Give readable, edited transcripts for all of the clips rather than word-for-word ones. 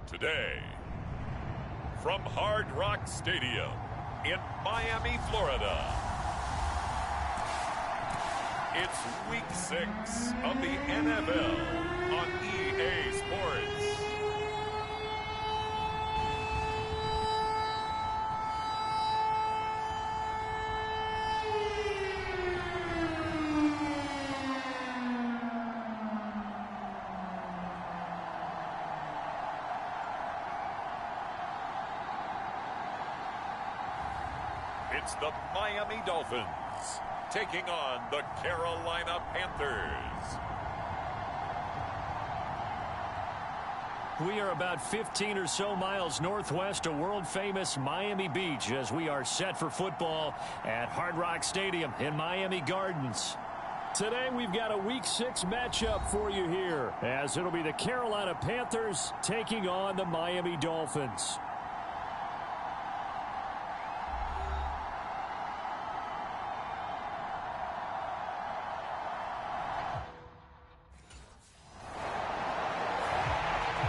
Today, from Hard Rock Stadium in Miami, Florida, it's Week 6 of the NFL on EA Sports. It's the Miami Dolphins taking on the Carolina Panthers. We are about 15 or so miles northwest of world-famous Miami Beach as we are set for football at Hard Rock Stadium in Miami Gardens. Today we've got a Week 6 matchup for you here, as it'll be the Carolina Panthers taking on the Miami Dolphins.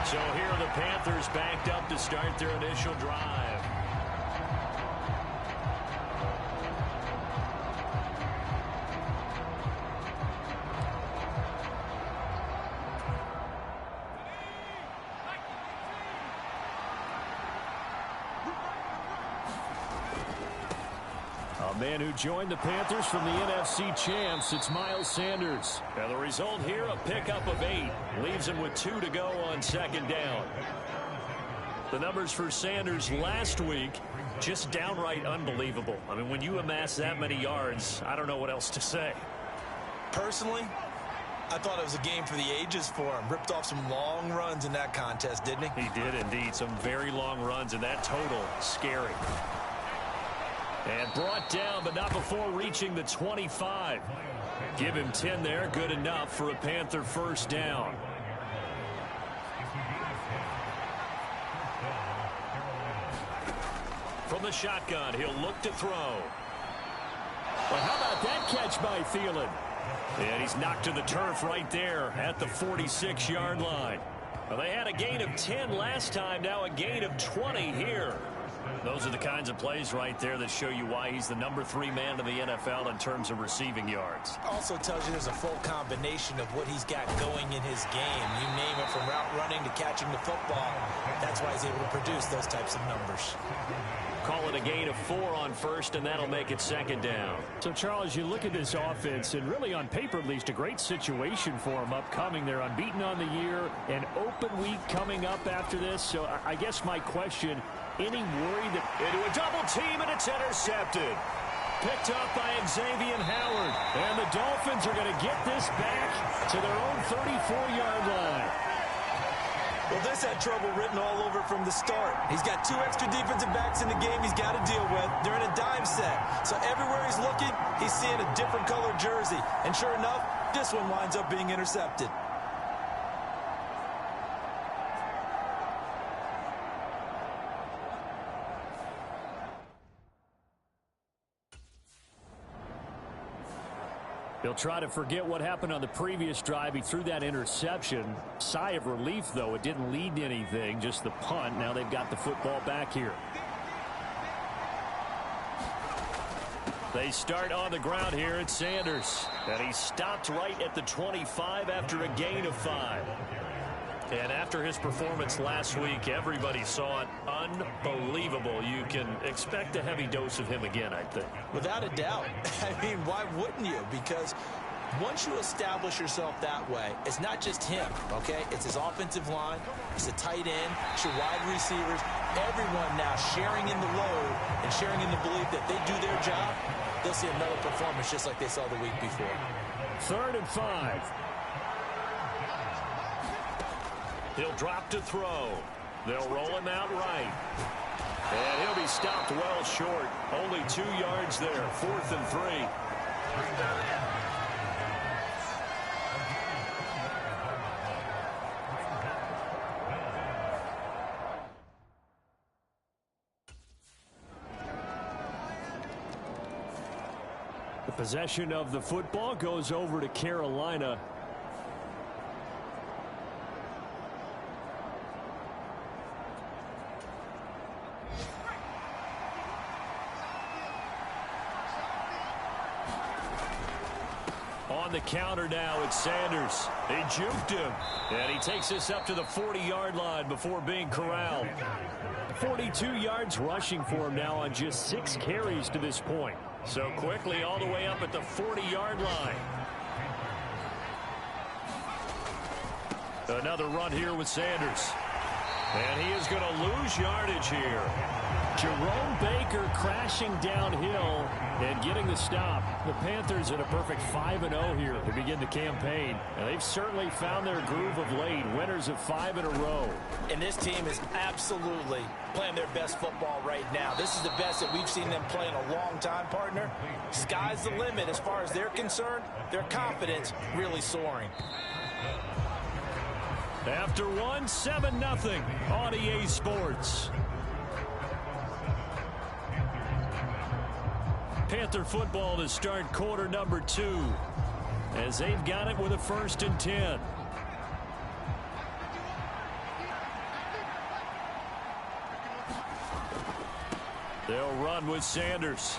So here are the Panthers backed up to start their initial drive. A man who joined the Panthers from the NFC champs, it's Miles Sanders. Now the result here, a pickup of 8. Leaves him with 2 to go on second down. The numbers for Sanders last week, just downright unbelievable. I mean, when you amass that many yards, I don't know what else to say. Personally, I thought it was a game for the ages for him. Ripped off some long runs in that contest, didn't he? He did indeed. Some very long runs, and that total, scary. And brought down, but not before reaching the 25. Give him 10 there. Good enough for a Panther first down. From the shotgun, he'll look to throw. Well, how about that catch by Thielen? And he's knocked to the turf right there at the 46-yard line. Well, they had a gain of 10 last time, now a gain of 20 here. Those are the kinds of plays right there that show you why he's the number 3 man in the NFL in terms of receiving yards. Also tells you there's a full combination of what he's got going in his game. You name it, from route running to catching the football. That's why he's able to produce those types of numbers. Call it a gain of 4 on first, and that'll make it second down. So, Charles, you look at this offense, and really on paper at least, a great situation for them upcoming. They're unbeaten on the year, an open week coming up after this. So I guess my question, any worry that into a double team, and it's intercepted. Picked up by Xavier Howard. And the Dolphins are going to get this back to their own 34-yard line. Well, this had trouble written all over from the start. He's got 2 extra defensive backs in the game he's got to deal with. They're in a dime set. So everywhere he's looking, he's seeing a different color jersey. And sure enough, this one winds up being intercepted. He'll try to forget what happened on the previous drive. He threw that interception. Sigh of relief, though. It didn't lead to anything, just the punt. Now they've got the football back here. They start on the ground here at Sanders. And he stopped right at the 25 after a gain of 5. And after his performance last week, everybody saw it. Unbelievable. You can expect a heavy dose of him again, I think. Without a doubt. I mean, why wouldn't you? Because once you establish yourself that way, it's not just him, okay? It's his offensive line, it's the tight end, it's your wide receivers, everyone now sharing in the load and sharing in the belief that they do their job. They'll see another performance just like they saw the week before. 3rd and 5. He'll drop to throw. They'll roll him out right. And he'll be stopped well short. Only 2 yards there. 4th and 3. The possession of the football goes over to Carolina. on the counter now. It's Sanders. He juked him. And he takes this up to the 40-yard line before being corralled. 42 yards rushing for him now on just 6 carries to this point. So quickly all the way up at the 40-yard line. Another run here with Sanders. And he is going to lose yardage here. Jerome Baker crashing downhill and getting the stop. The Panthers in a perfect 5-0 here to begin the campaign. And they've certainly found their groove of late. Winners of 5 in a row. And this team is absolutely playing their best football right now. This is the best that we've seen them play in a long time, partner. Sky's the limit as far as they're concerned. Their confidence really soaring. After 7-0 on EA Sports. Panther football to start quarter number 2 as they've got it with a 1st and 10. They'll run with Sanders.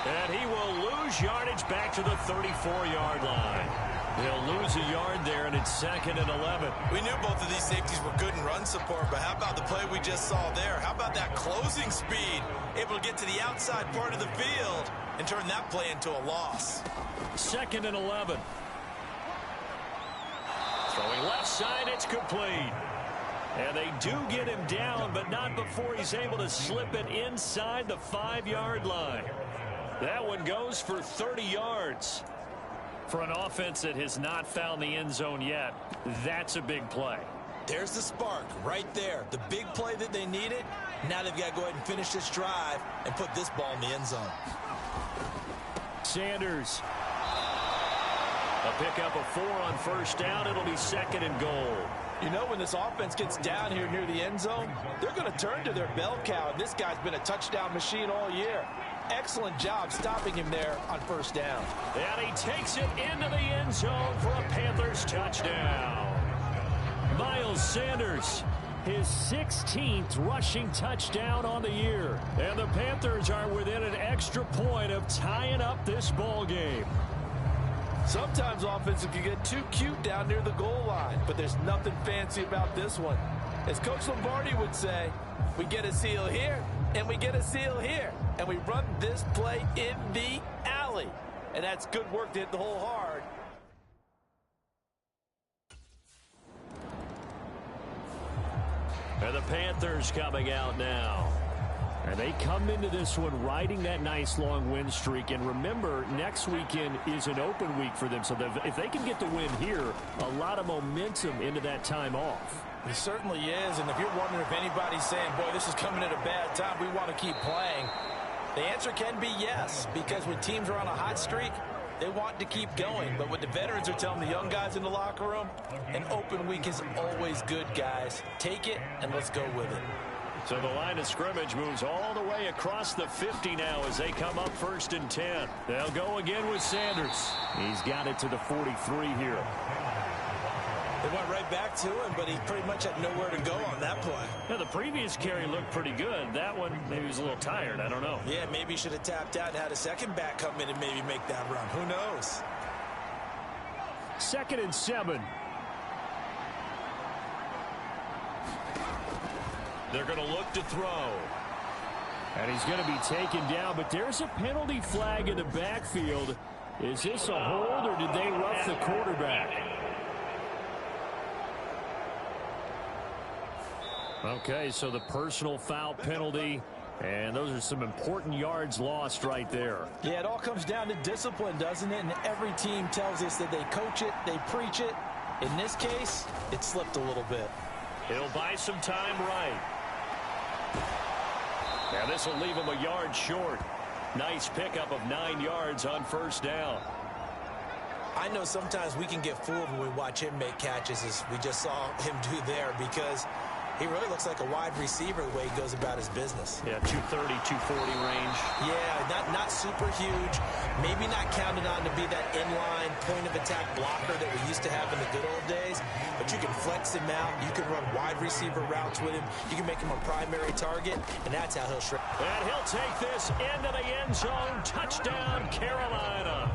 And he will lose yardage back to the 34-yard line. They'll lose a yard there, and it's 2nd and 11. We knew both of these safeties were good in run support, but how about the play we just saw there? How about that closing speed? Able to get to the outside part of the field and turn that play into a loss. 2nd and 11. Throwing left side, it's complete. And they do get him down, but not before he's able to slip it inside the 5-yard line. That one goes for 30 yards. For an offense that has not found the end zone yet, that's a big play. There's the spark right there. The big play that they needed. Now they've got to go ahead and finish this drive and put this ball in the end zone. Sanders. A pickup of 4 on 1st down. It'll be 2nd and goal. You know, when this offense gets down here near the end zone, they're going to turn to their bell cow. And this guy's been a touchdown machine all year. Excellent job stopping him there on 1st down. And he takes it into the end zone for a Panthers touchdown. Miles Sanders, his 16th rushing touchdown on the year. And the Panthers are within an extra point of tying up this ball game. Sometimes offensive can get too cute down near the goal line, but there's nothing fancy about this one. As Coach Lombardi would say, we get a seal here, and we get a seal here, and we run this play in the alley. And that's good work to hit the hole hard. And the Panthers coming out now. And they come into this one riding that nice long win streak. And remember, next weekend is an open week for them. So if they can get the win here, a lot of momentum into that time off. It certainly is. And if you're wondering if anybody's saying, boy, this is coming at a bad time, we want to keep playing, the answer can be yes. Because when teams are on a hot streak, they want to keep going. But what the veterans are telling the young guys in the locker room, an open week is always good, guys. Take it, and let's go with it. So the line of scrimmage moves all the way across the 50 now as they come up 1st and 10. They'll go again with Sanders. He's got it to the 43 here. They went right back to him, but he pretty much had nowhere to go on that play. Now, the previous carry looked pretty good. That one, maybe he was a little tired. I don't know. Yeah, maybe he should have tapped out and had a second back come in and maybe make that run. Who knows? 2nd and 7. They're going to look to throw. And he's going to be taken down, but there's a penalty flag in the backfield. Is this a hold, or did they rough the quarterback? Okay, so the personal foul penalty, and those are some important yards lost right there. Yeah, it all comes down to discipline, doesn't it? And every team tells us that they coach it, they preach it. In this case, it slipped a little bit. It'll buy some time right. Now this will leave him a yard short. Nice pickup of 9 yards on 1st down. I know sometimes we can get fooled when we watch him make catches, as we just saw him do there, because he really looks like a wide receiver the way he goes about his business. Yeah, 230, 240 range. Yeah, not super huge. Maybe not counted on to be that inline point-of-attack blocker that we used to have in the good old days. But you can flex him out. You can run wide receiver routes with him. You can make him a primary target, and that's how he'll shred. And he'll take this into the end zone. Touchdown, Carolina.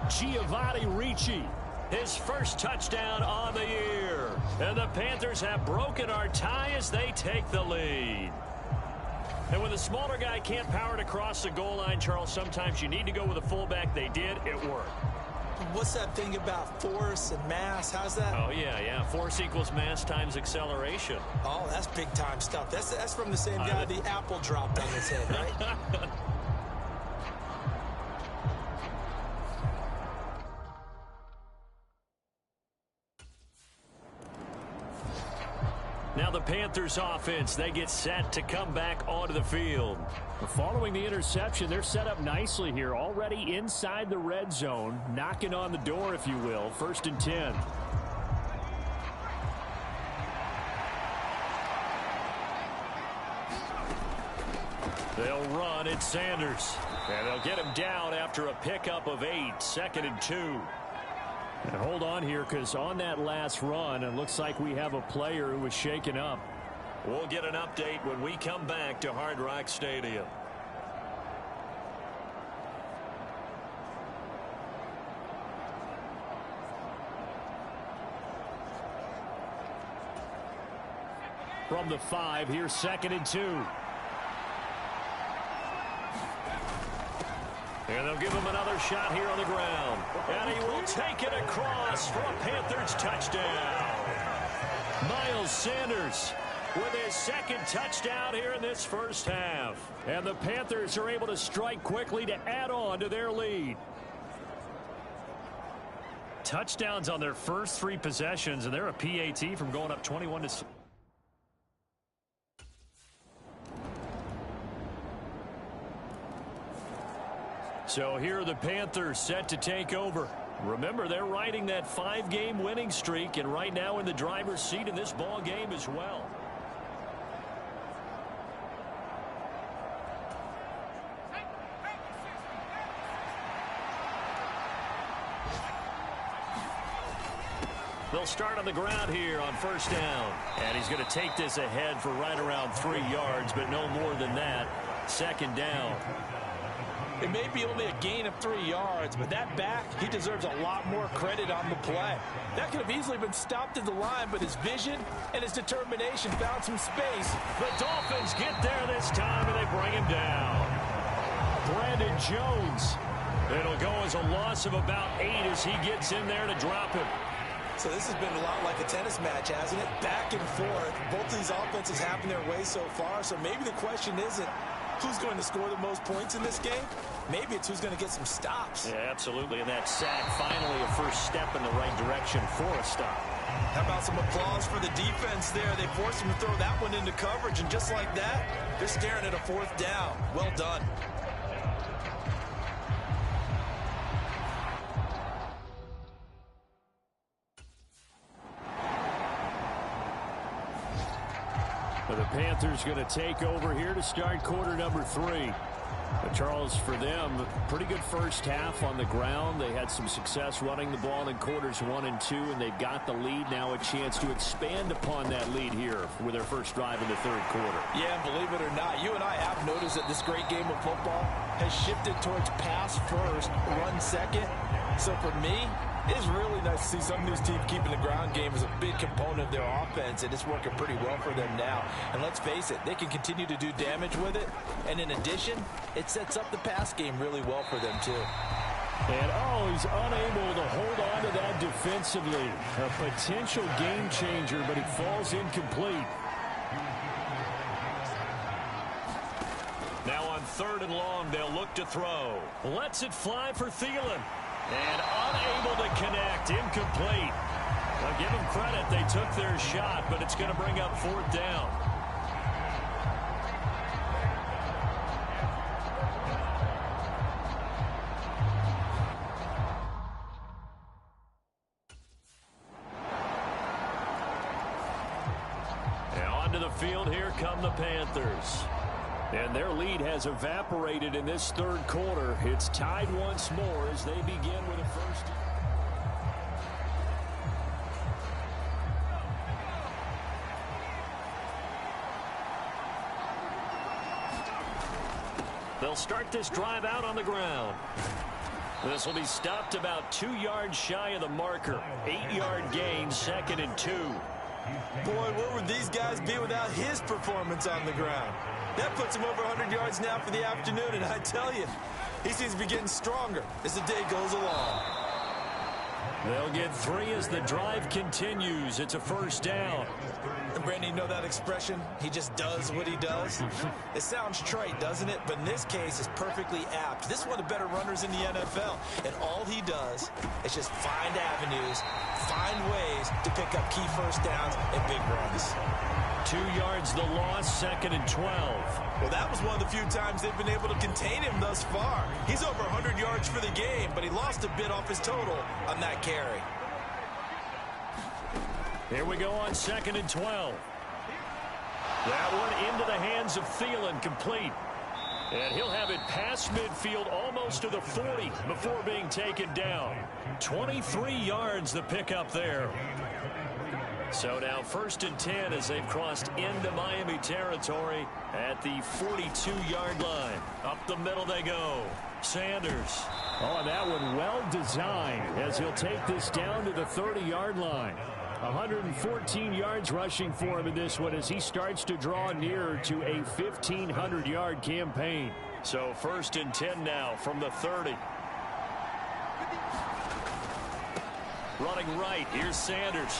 Giovanni Ricci, his first touchdown on the year. And the Panthers have broken our tie as they take the lead. And when the smaller guy can't power it across the goal line, Charles, sometimes you need to go with a fullback. They did. It worked. What's that thing about force and mass? How's that? Oh, yeah. Force equals mass times acceleration. Oh, that's big-time stuff. That's from the same guy the apple dropped on his head, right? Now the Panthers offense, they get set to come back onto the field. Following the interception, they're set up nicely here, already inside the red zone, knocking on the door, if you will. 1st and 10. They'll run. It's Sanders. And they'll get him down after a pickup of 8. 2nd and 2. And hold on here, because on that last run, it looks like we have a player who was shaken up. We'll get an update when we come back to Hard Rock Stadium. From the 5, here's 2nd and 2. And they'll give him another shot here on the ground. And he will take it across for a Panthers touchdown. Miles Sanders with his 2nd touchdown here in this first half. And the Panthers are able to strike quickly to add on to their lead. Touchdowns on their first 3 possessions, and they're a PAT from going up 21-6. So here are the Panthers set to take over. Remember, they're riding that 5-game winning streak, and right now in the driver's seat in this ball game as well. They'll start on the ground here on 1st down. And he's going to take this ahead for right around 3 yards, but no more than that. 2nd down. It may be only a gain of 3 yards, but that back, he deserves a lot more credit on the play. That could have easily been stopped at the line, but his vision and his determination found some space. The Dolphins get there this time, and they bring him down. Brandon Jones. It'll go as a loss of about 8 as he gets in there to drop him. So this has been a lot like a tennis match, hasn't it? Back and forth. Both of these offenses having their way so far, so maybe the question isn't who's going to score the most points in this game. Maybe it's who's going to get some stops. Yeah, absolutely. And that sack, finally a first step in the right direction for a stop. How about some applause for the defense there? They forced him to throw that one into coverage, and just like that, they're staring at a 4th down. Well done. The Panthers going to take over here to start quarter number 3. But Charles, for them, pretty good first half on the ground. They had some success running the ball in quarters 1 and 2, and they've got the lead now, a chance to expand upon that lead here with their first drive in the 3rd quarter. Yeah, believe it or not, you and I have noticed that this great game of football has shifted towards pass first, run second. So for me, it's really nice to see some of these teams keeping the ground game as a big component of their offense, and it's working pretty well for them now. And let's face it, they can continue to do damage with it. And in addition, it sets up the pass game really well for them, too. And, he's unable to hold on to that defensively. A potential game changer, but it falls incomplete. Now on 3rd and long, they'll look to throw. Lets it fly for Thielen. And unable to connect, incomplete. Well, give them credit, they took their shot, but it's going to bring up 4th down. And onto the field, here come the Panthers. And their lead has evaporated in this 3rd quarter. It's tied once more as they begin with a first. They'll start this drive out on the ground. This will be stopped about 2 yards shy of the marker. 8-yard gain, 2nd and 2. Boy, where would these guys be without his performance on the ground? That puts him over 100 yards now for the afternoon, and I tell you, he seems to be getting stronger as the day goes along. They'll get 3 as the drive continues. It's a 1st down. And Brandon, you know that expression? He just does what he does? It sounds trite, doesn't it? But in this case, it's perfectly apt. This is one of the better runners in the NFL. And all he does is just find avenues, find ways to pick up key 1st downs and big runs. 2 yards the loss, 2nd and 12. Well, that was one of the few times they've been able to contain him thus far. He's over 100 yards for the game, but he lost a bit off his total on that carry. Here we go on 2nd and 12. That one into the hands of Thielen, complete. And he'll have it past midfield almost to the 40 before being taken down. 23 yards the pickup there. So now 1st and 10 as they've crossed into Miami territory at the 42-yard line. Up the middle they go. Sanders. Oh, and that one well designed as he'll take this down to the 30-yard line. 114 yards rushing for him in this one as he starts to draw nearer to a 1,500-yard campaign. So 1st and 10 now from the 30. Running right, here's Sanders.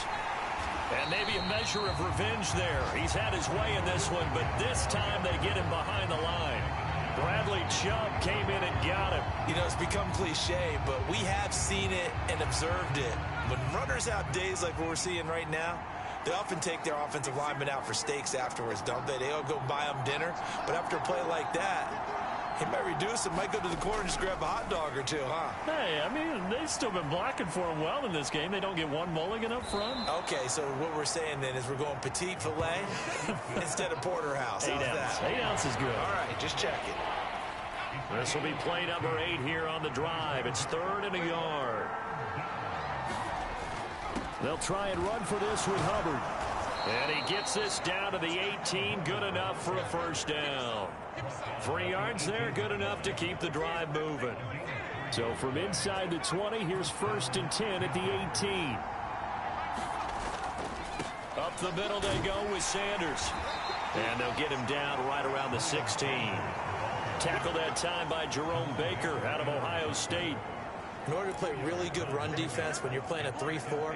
And maybe a measure of revenge there. He's had his way in this one, but this time they get him behind the line. Bradley Chubb came in and got him. You know, it's become cliche, but we have seen it and observed it. When runners have days like what we're seeing right now, they often take their offensive linemen out for steaks afterwards, don't they? They all go buy them dinner. But after a play like that, he might reduce it, might go to the corner and just grab a hot dog or two, huh? Hey, I mean, they've still been blocking for him well in this game. They don't get one mulligan up front. Okay, so what we're saying then is we're going petite filet instead of porterhouse. 8 ounce. 8 ounce is good. All right, just check it. This will be play number 8 here on the drive. It's 3rd and a yard. They'll try and run for this with Hubbard. And he gets this down to the 18. Good enough for a 1st down. 3 yards there, good enough to keep the drive moving. So from inside the 20, here's 1st and 10 at the 18. Up the middle they go with Sanders. And they'll get him down right around the 16. Tackled that time by Jerome Baker out of Ohio State. In order to play really good run defense when you're playing a 3-4,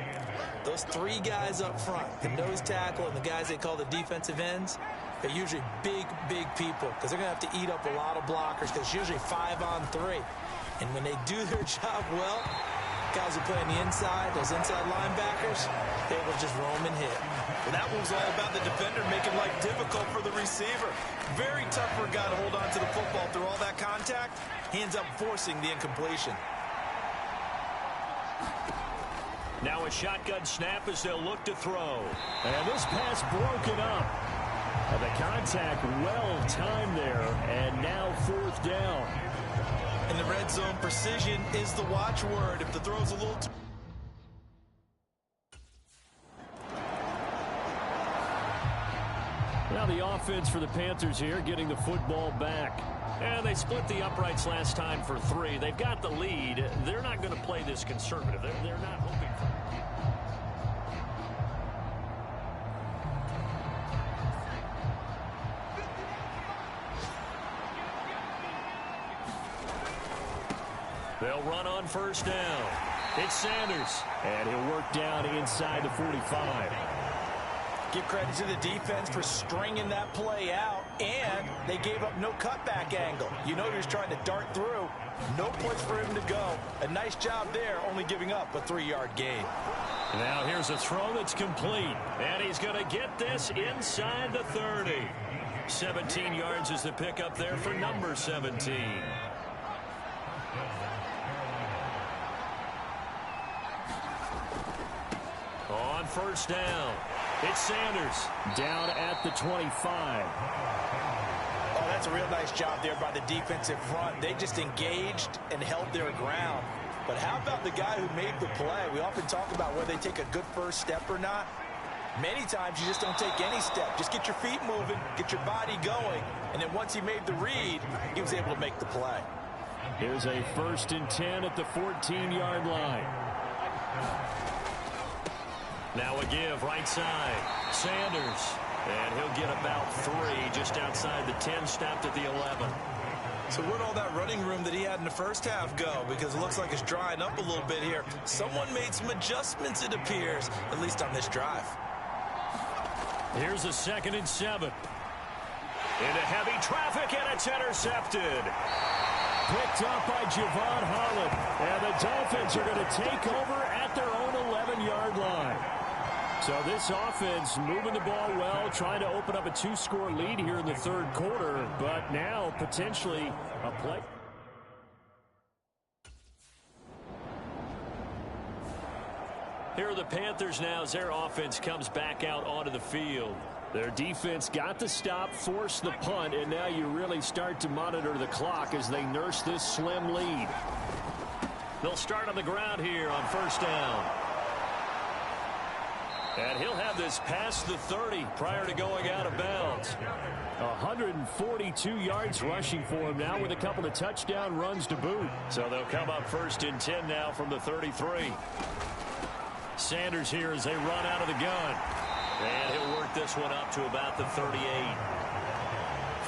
those 3 guys up front, the nose tackle and the guys they call the defensive ends, they're usually big, big people because they're going to have to eat up a lot of blockers because it's usually 5-on-3. And when they do their job well, guys who play on the inside, those inside linebackers, they will just roam and hit. Well, that was all about the defender making life difficult for the receiver. Very tough for a guy to hold on to the football through all that contact. He ends up forcing the incompletion. Now a shotgun snap as they'll look to throw. And this pass broken up. And the contact well timed there. And now 4th down. In the red zone, precision is the watchword. If the throw's a little too... Now the offense for the Panthers here getting the football back. And they split the uprights last time for 3. They've got the lead. They're not going to play this conservative. They're not hoping for it. They'll run on 1st down. It's Sanders. And he'll work down inside the 45. Give credit to the defense for stringing that play out, and they gave up no cutback angle. You know he was trying to dart through. No place for him to go. A nice job there, only giving up a 3-yard gain. Now here's a throw that's complete, and he's going to get this inside the 30. 17 yards is the pickup there for number 17. On 1st down, it's Sanders down at the 25. Oh, that's a real nice job there by the defensive front. They just engaged and held their ground. But how about the guy who made the play? We often talk about whether they take a good first step or not. Many times you just don't take any step. Just get your feet moving, get your body going, and then once he made the read, he was able to make the play. Here's a 1st and 10 at the 14-yard line. Now a give right side. Sanders. And he'll get about 3 just outside the 10, stopped at the 11. So where'd all that running room that he had in the first half go? Because it looks like it's drying up a little bit here. Someone made some adjustments, it appears, at least on this drive. Here's a 2nd and 7. Into heavy traffic, and it's intercepted. Picked up by Javon Holland. And the Dolphins are going to take over at their own 11-yard line. So this offense moving the ball well, trying to open up a 2-score lead here in the 3rd quarter, but now potentially a play. Here are the Panthers now as their offense comes back out onto the field. Their defense got the stop, forced the punt, and now you really start to monitor the clock as they nurse this slim lead. They'll start on the ground here on 1st down. And he'll have this past the 30 prior to going out of bounds. 142 yards rushing for him now with a couple of touchdown runs to boot. So they'll come up 1st and 10 now from the 33. Sanders here as they run out of the gun. And he'll work this one up to about the 38.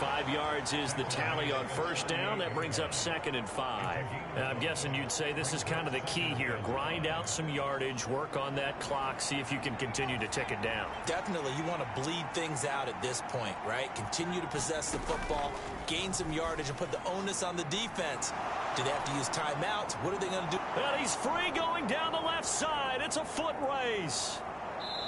5 yards is the tally on 1st down. That brings up 2nd and 5. And I'm guessing you'd say this is kind of the key here. Grind out some yardage, work on that clock, see if you can continue to tick it down. Definitely. You want to bleed things out at this point, right? Continue to possess the football, gain some yardage, and put the onus on the defense. Do they have to use timeouts? What are they going to do? And he's free going down the left side. It's a foot race.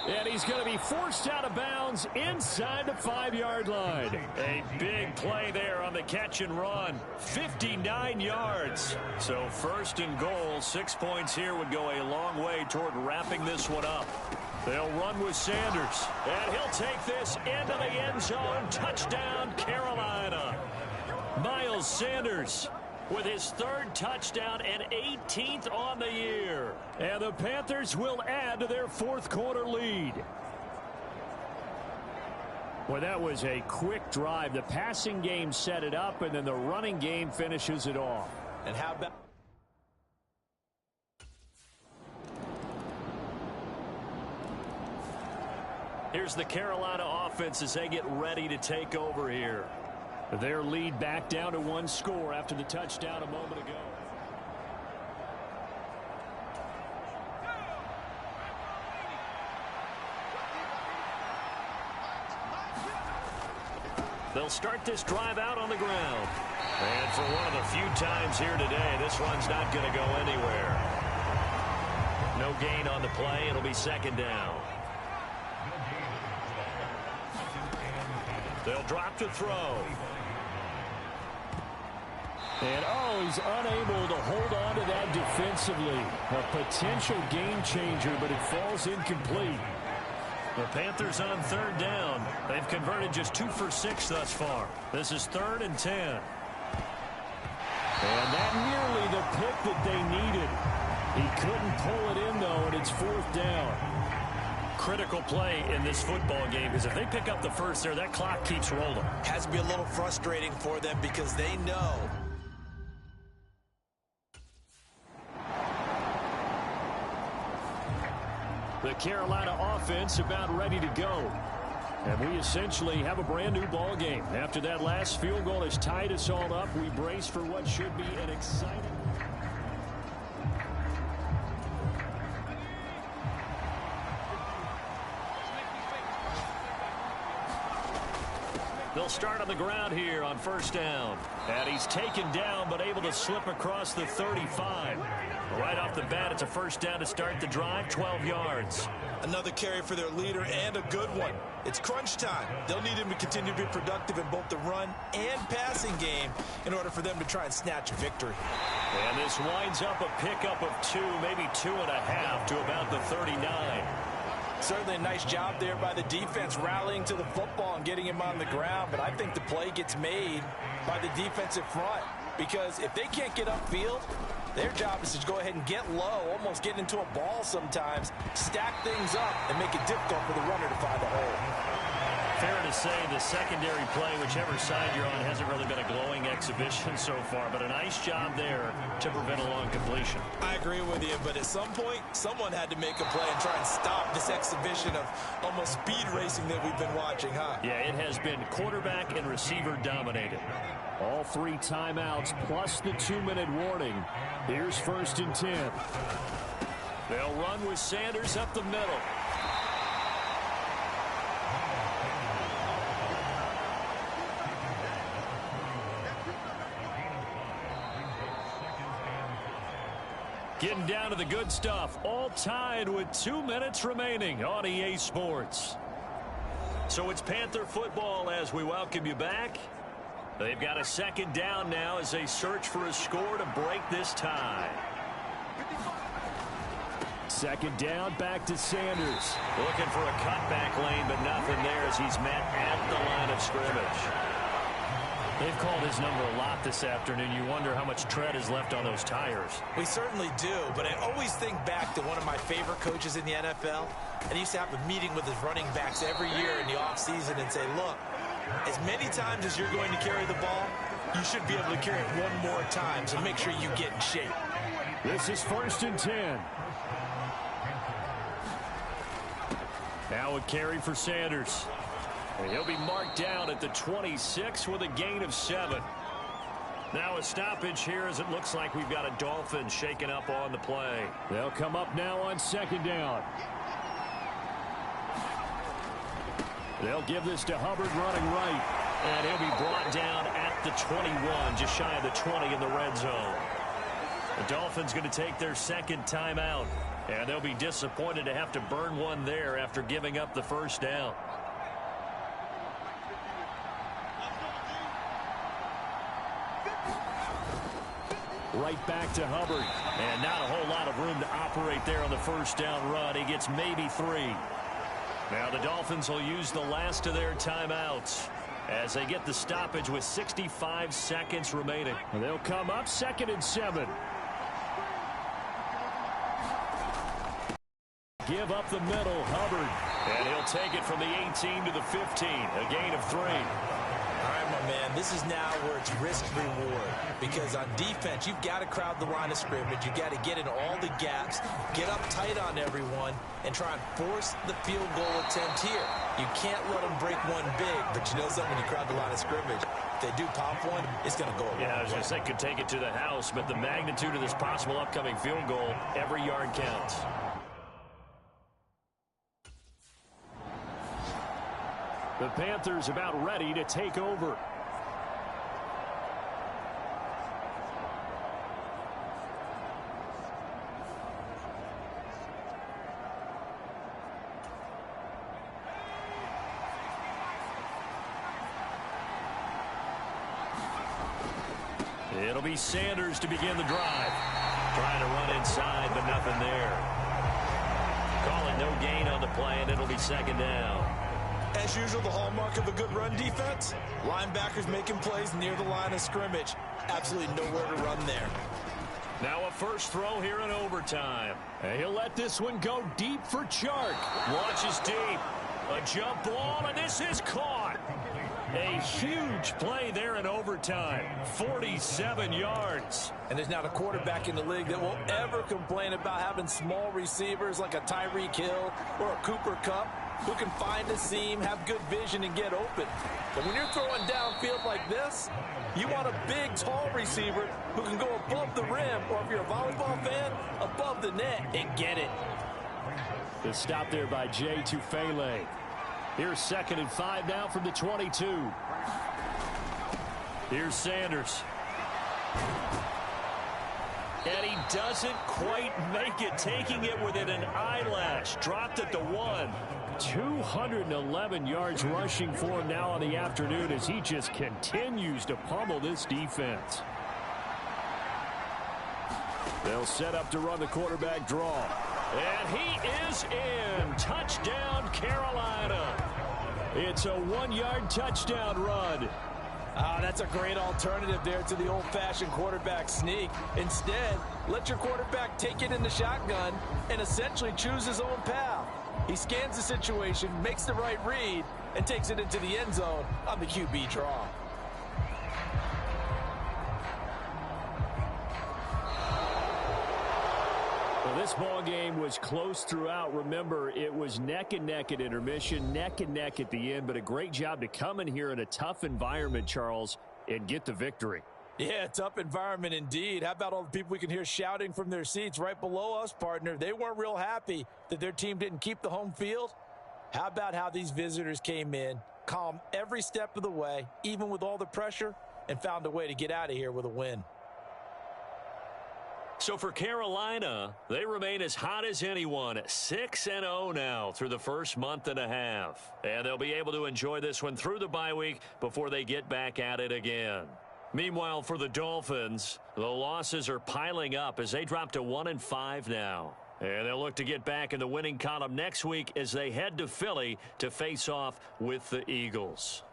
And he's going to be forced out of bounds inside the 5-yard line. A big play there on the catch and run. 59 yards. So 1st and goal, 6 points here would go a long way toward wrapping this one up. They'll run with Sanders. And he'll take this into the end zone. Touchdown, Carolina. Miles Sanders with his 3rd touchdown and 18th on the year. And the Panthers will add to their 4th quarter lead. Well, that was a quick drive. The passing game set it up, and then the running game finishes it off. And how about... Here's the Carolina offense as they get ready to take over here. Their lead back down to 1 score after the touchdown a moment ago. They'll start this drive out on the ground. And for one of the few times here today, this run's not going to go anywhere. No gain on the play. It'll be 2nd down. They'll drop to throw. And, he's unable to hold on to that defensively. A potential game changer, but it falls incomplete. The Panthers on 3rd down. They've converted just 2 for 6 thus far. This is 3rd and 10. And that nearly the pick that they needed. He couldn't pull it in, though, and it's 4th down. Critical play in this football game, because if they pick up the 1st there, that clock keeps rolling. Has to be a little frustrating for them because they know. The Carolina offense about ready to go. And we essentially have a brand new ball game. After that last field goal has tied us all up, we brace for what should be an exciting... They'll start on the ground here on 1st down. And he's taken down but able to slip across the 35. Right off the bat, it's a 1st down to start the drive, 12 yards. Another carry for their leader and a good one. It's crunch time. They'll need him to continue to be productive in both the run and passing game in order for them to try and snatch a victory. And this winds up a pickup of 2, maybe 2.5 to about the 39. Certainly a nice job there by the defense rallying to the football and getting him on the ground, but I think the play gets made by the defensive front because if they can't get upfield, their job is to go ahead and get low, almost get into a ball sometimes, stack things up, and make it difficult for the runner to find the hole. fair to say the secondary play, whichever side you're on, hasn't really been a glowing exhibition so far, but a nice job there to prevent a long completion. I agree with you, but at some point, someone had to make a play and try and stop this exhibition of almost speed racing that we've been watching, huh? Yeah, it has been quarterback and receiver dominated. All 3 timeouts plus the 2-minute warning. Here's 1st and 10. They'll run with Sanders up the middle. Getting down to the good stuff. All tied with 2 minutes remaining on EA Sports. So it's Panther football as we welcome you back. They've got a 2nd down now as they search for a score to break this tie. 2nd down, back to Sanders. Looking for a cutback lane, but nothing there as he's met at the line of scrimmage. They've called his number a lot this afternoon. You wonder how much tread is left on those tires. We certainly do, but I always think back to one of my favorite coaches in the NFL, and he used to have a meeting with his running backs every year in the offseason and say, look, as many times as you're going to carry the ball, you should be able to carry it one more time, so make sure you get in shape. This is 1st and 10. Now a carry for Sanders. And he'll be marked down at the 26 with a gain of 7. Now a stoppage here as it looks like we've got a Dolphin shaken up on the play. They'll come up now on 2nd down. They'll give this to Hubbard running right. And he'll be brought down at the 21, just shy of the 20 in the red zone. The Dolphins going to take their 2nd timeout. And they'll be disappointed to have to burn one there after giving up the 1st down. Right back to Hubbard. And not a whole lot of room to operate there on the 1st down run. He gets maybe 3. Now the Dolphins will use the last of their timeouts as they get the stoppage with 65 seconds remaining. And they'll come up 2nd and 7. Give up the middle, Hubbard. And he'll take it from the 18 to the 15. A gain of 3. All right, my man, this is now where it's risk-reward. Because on defense, you've got to crowd the line of scrimmage. You've got to get in all the gaps, get up tight on everyone, and try and force the field goal attempt here. You can't let them break one big, but you know something, when you crowd the line of scrimmage, if they do pop one, it's going to go a long way. Yeah, I was going to say could take it to the house, but the magnitude of this possible upcoming field goal, every yard counts. The Panthers about ready to take over. It'll be Sanders to begin the drive. Trying to run inside, but nothing there. Calling no gain on the play, and it'll be 2nd down. As usual, the hallmark of a good run defense, linebackers making plays near the line of scrimmage. Absolutely nowhere to run there. Now a first throw here in overtime. And he'll let this one go deep for Chark. Launches deep. A jump ball, and this is caught. A huge play there in overtime. 47 yards. And there's not a quarterback in the league that will ever complain about having small receivers like a Tyreek Hill or a Cooper Kupp who can find a seam, have good vision, and get open. But when you're throwing downfield like this, you want a big, tall receiver who can go above the rim, or if you're a volleyball fan, above the net and get it. The stop there by Jay Tufele. Here's 2nd and 5 now from the 22. Here's Sanders. And he doesn't quite make it, taking it within an eyelash. Dropped at the 1. 211 yards rushing for him now on the afternoon as he just continues to pummel this defense. They'll set up to run the quarterback draw. And he is in. Touchdown, Carolina. It's a 1-yard touchdown run. That's a great alternative there to the old-fashioned quarterback sneak. Instead, let your quarterback take it in the shotgun and essentially choose his own path. He scans the situation, makes the right read, and takes it into the end zone on the QB draw. Well, this ball game was close throughout. Remember, it was neck and neck at intermission, neck and neck at the end, but a great job to come in here in a tough environment, Charles, and get the victory. Yeah, tough environment indeed. How about all the people we can hear shouting from their seats right below us, partner? They weren't real happy that their team didn't keep the home field. How about how these visitors came in, calm every step of the way, even with all the pressure, and found a way to get out of here with a win. So for Carolina, they remain as hot as anyone, 6-0 now through the first month and a half. And they'll be able to enjoy this one through the bye week before they get back at it again. Meanwhile, for the Dolphins, the losses are piling up as they drop to 1-5 now. And they'll look to get back in the winning column next week as they head to Philly to face off with the Eagles.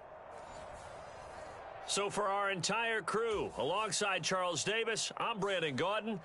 So for our entire crew, alongside Charles Davis, I'm Brandon Gaudin.